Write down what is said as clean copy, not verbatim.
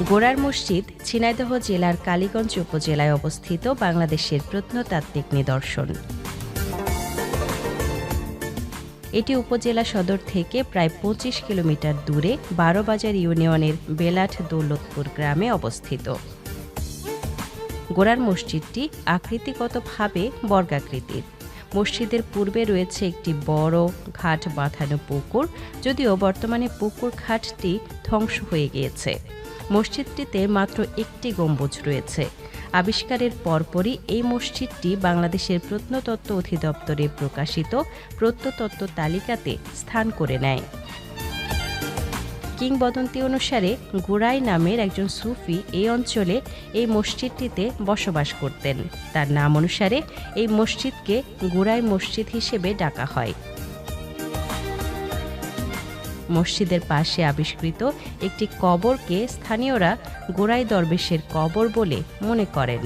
গোরার মসজিদ ঝিনাইদহ জেলার কালীগঞ্জ উপজেলায় অবস্থিত বাংলাদেশের প্রত্নতাত্ত্বিক নিদর্শন। এটি উপজেলা সদর থেকে প্রায় ২৫ কিলোমিটার দূরে ১২ বাজার ইউনিয়নের বেলাট দৌলতপুর গ্রামে অবস্থিত। গোরার মসজিদটি আকৃতিগতভাবে বর্গাকৃতির। মসজিদের পূর্বে রয়েছে একটি বড় ঘাট বাঁধানো পুকুর, যদিও বর্তমানে পুকুর ঘাটটি ধ্বংস হয়ে গিয়েছে। মসজিদটিতে মাত্র একটি গম্বুজ রয়েছে। আবিষ্কারের পরপরই এই মসজিদটি বাংলাদেশের প্রত্নতত্ত্ব অধিদপ্তরে প্রকাশিত প্রত্নতত্ত্ব তালিকাতে স্থান করে নেয়। কিংবদন্তি অনুসারে গোরাই নামের একজন সুফি এই অঞ্চলে এই মসজিদটিতে বসবাস করতেন। তার নাম অনুসারে এই মসজিদকে গোরাই মসজিদ হিসেবে ডাকা হয়। মসজিদের পাশে আবিষ্কৃত একটি কবরকে স্থানীয়রা গোরাই দরবেশের কবর বলে মনে করেন।